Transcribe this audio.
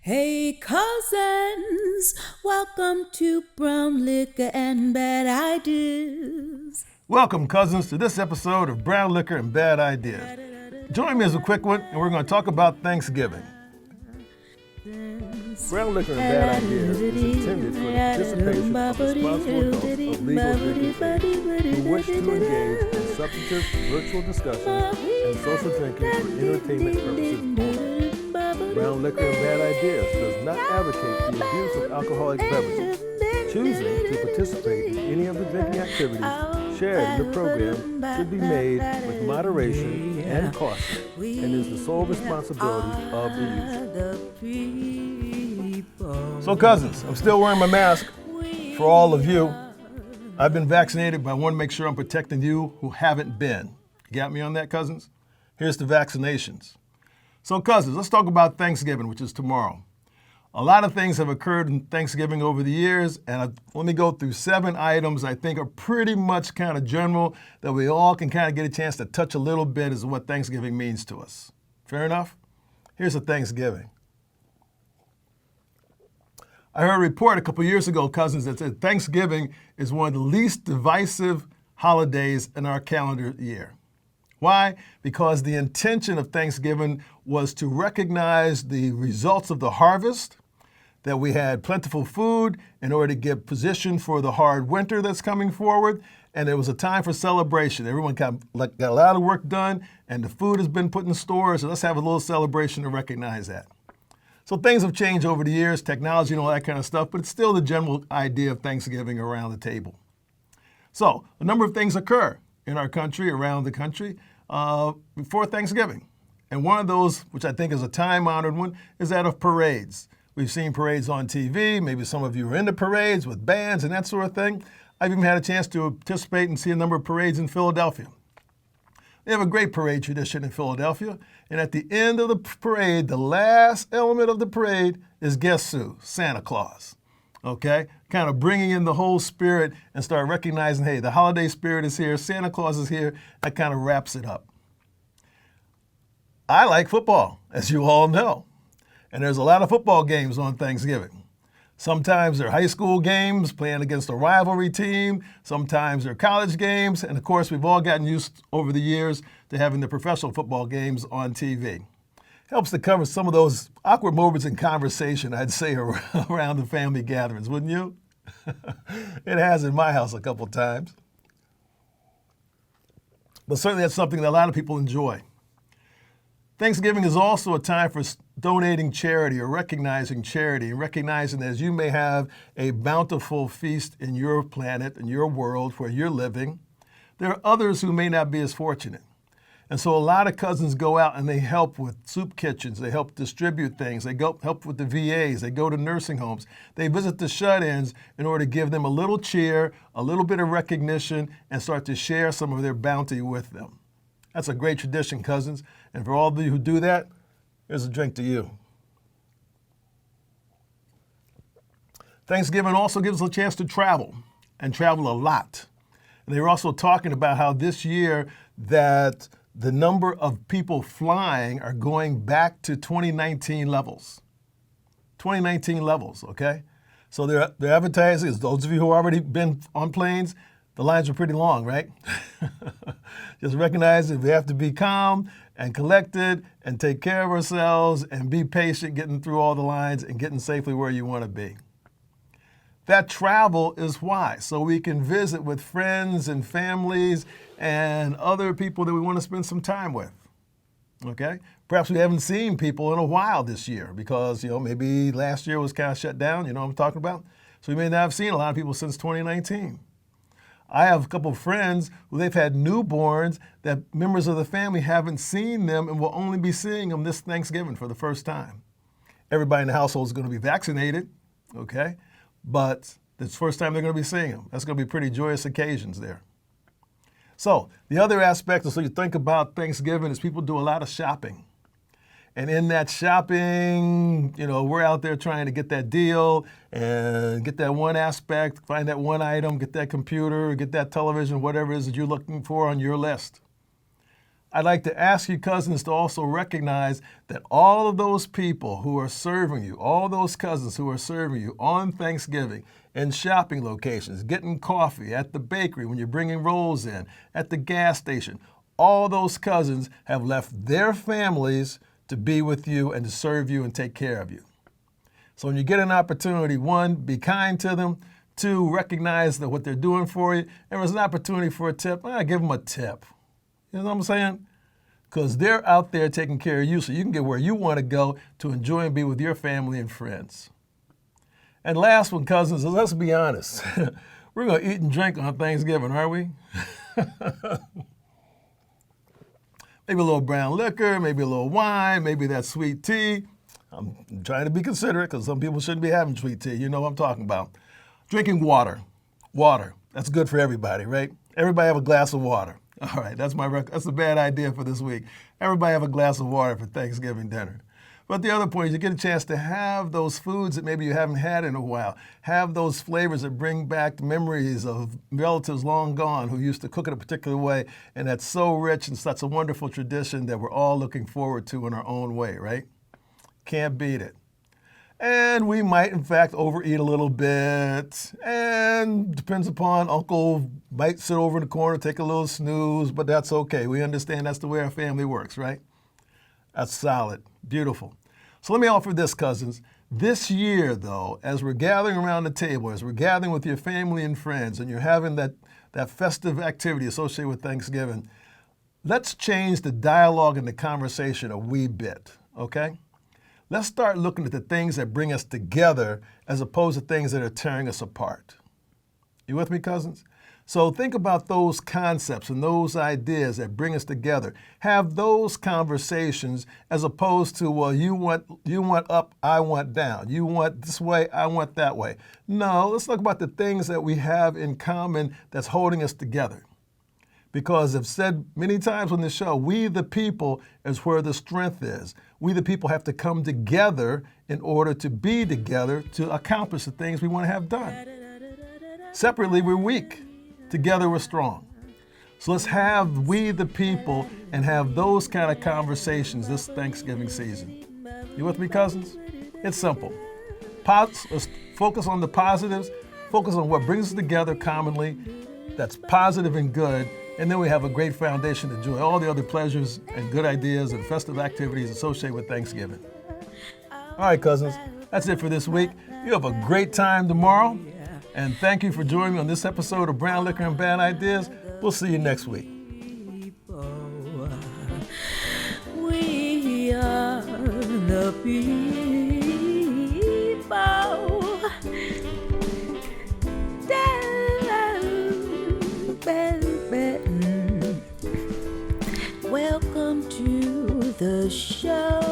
Hey cousins, welcome to Brown Liquor and Bad Ideas. Welcome, cousins, to this episode of Brown Liquor and Bad Ideas. Join me as a quick one, and we're going to talk about Thanksgiving. Brown Liquor and Bad Ideas is intended for the participation of responsible adults of legal drinking age who wish to engage in substantive virtual discussions and social drinking for entertainment purposes only. Brown Liquor and Bad Ideas does not advocate the abuse of alcoholic beverages. Choosing to participate in any of the drinking activities shared in the program should be made with moderation and caution and is the sole responsibility of the user. So cousins, I'm still wearing my mask for all of you. I've been vaccinated, but I want to make sure I'm protecting you who haven't been. You got me on that, cousins? Here's the vaccinations. So cousins, let's talk about Thanksgiving, which is tomorrow. A lot of things have occurred in Thanksgiving over the years, and let me go through 7 items I think are pretty much kind of general that we all can kind of get a chance to touch a little bit as to what Thanksgiving means to us. Fair enough? Here's a Thanksgiving. I heard a report a couple years ago, cousins, that said Thanksgiving is one of the least divisive holidays in our calendar year. Why? Because the intention of Thanksgiving was to recognize the results of the harvest, that we had plentiful food in order to get positioned for the hard winter that's coming forward, and it was a time for celebration. Everyone got a lot of work done, and the food has been put in stores, so let's have a little celebration to recognize that. So things have changed over the years, technology and all that kind of stuff, but it's still the general idea of Thanksgiving around the table. So a number of things occur in our country, around the country, before Thanksgiving. And one of those, which I think is a time-honored one, is that of parades. We've seen parades on TV. Maybe some of you are into parades with bands and that sort of thing. I've even had a chance to participate and see a number of parades in Philadelphia. They have a great parade tradition in Philadelphia. And at the end of the parade, the last element of the parade is guess who? Santa Claus. Okay? Kind of bringing in the whole spirit and start recognizing, hey, the holiday spirit is here, Santa Claus is here. That kind of wraps it up. I like football, as you all know. And there's a lot of football games on Thanksgiving. Sometimes they're high school games playing against a rivalry team. Sometimes they're college games. And of course, we've all gotten used over the years to having the professional football games on TV. Helps to cover some of those awkward moments in conversation, I'd say, around the family gatherings, wouldn't you? It has in my house a couple times. But certainly that's something that a lot of people enjoy. Thanksgiving is also a time for donating charity or recognizing charity, and recognizing that as you may have a bountiful feast in your planet, in your world where you're living, there are others who may not be as fortunate. And so a lot of cousins go out and they help with soup kitchens. They help distribute things. They go help with the VAs. They go to nursing homes. They visit the shut-ins in order to give them a little cheer, a little bit of recognition, and start to share some of their bounty with them. That's a great tradition, cousins. And for all of you who do that, here's a drink to you. Thanksgiving also gives us a chance to travel, and travel a lot. And they were also talking about how this year that the number of people flying are going back to 2019 levels. 2019 levels, okay? So they're advertising, as those of you who have already been on planes, the lines are pretty long, right? Just recognize that we have to be calm and collected and take care of ourselves and be patient getting through all the lines and getting safely where you want to be. That travel is why, so we can visit with friends and families and other people that we want to spend some time with, okay? Perhaps we haven't seen people in a while this year because, maybe last year was kind of shut down, you know what I'm talking about? So we may not have seen a lot of people since 2019. I have a couple of friends who they've had newborns that members of the family haven't seen them and will only be seeing them this Thanksgiving for the first time. Everybody in the household is going to be vaccinated, okay? But it's the first time they're going to be seeing them. That's going to be pretty joyous occasions there. So the other aspect, so you think about Thanksgiving, is people do a lot of shopping. And in that shopping, we're out there trying to get that deal and get that one aspect, find that one item, get that computer, get that television, whatever it is that you're looking for on your list. I'd like to ask you, cousins, to also recognize that all of those people who are serving you, all those cousins who are serving you on Thanksgiving in shopping locations, getting coffee at the bakery when you're bringing rolls in, at the gas station, all those cousins have left their families to be with you and to serve you and take care of you. So when you get an opportunity, one, be kind to them. Two, recognize that what they're doing for you. And if there's an opportunity for a tip, give them a tip. You know what I'm saying? Because they're out there taking care of you so you can get where you want to go to enjoy and be with your family and friends. And last one, cousins, is let's be honest. We're going to eat and drink on Thanksgiving, aren't we? Maybe a little brown liquor, maybe a little wine, maybe that sweet tea. I'm trying to be considerate because some people shouldn't be having sweet tea. You know what I'm talking about. Drinking water. Water. That's good for everybody, right? Everybody have a glass of water. All right, that's a bad idea for this week. Everybody have a glass of water for Thanksgiving dinner. But the other point is you get a chance to have those foods that maybe you haven't had in a while. Have those flavors that bring back memories of relatives long gone who used to cook it a particular way, and that's so rich and such a wonderful tradition that we're all looking forward to in our own way, right? Can't beat it. And we might, in fact, overeat a little bit. And depends upon, Uncle might sit over in the corner, take a little snooze, but that's okay. We understand that's the way our family works, right? That's solid. Beautiful. So let me offer this, cousins. This year, though, as we're gathering around the table, as we're gathering with your family and friends, and you're having that festive activity associated with Thanksgiving, let's change the dialogue and the conversation a wee bit, okay? Let's start looking at the things that bring us together as opposed to things that are tearing us apart. You with me, cousins? So think about those concepts and those ideas that bring us together. Have those conversations as opposed to, well, you want up, I want down. You want this way, I want that way. No, let's talk about the things that we have in common that's holding us together. Because I've said many times on this show, we the people is where the strength is. We the people have to come together in order to be together to accomplish the things we want to have done. Separately, we're weak. Together, we're strong. So let's have we the people and have those kind of conversations this Thanksgiving season. You with me, cousins? It's simple. Let's focus on the positives, focus on what brings us together commonly, that's positive and good, and then we have a great foundation to enjoy all the other pleasures and good ideas and festive activities associated with Thanksgiving. All right, cousins, that's it for this week. You have a great time tomorrow, and thank you for joining me on this episode of Brown Liquor and Bad Ideas. We'll see you next week. We are the people. Welcome to the show.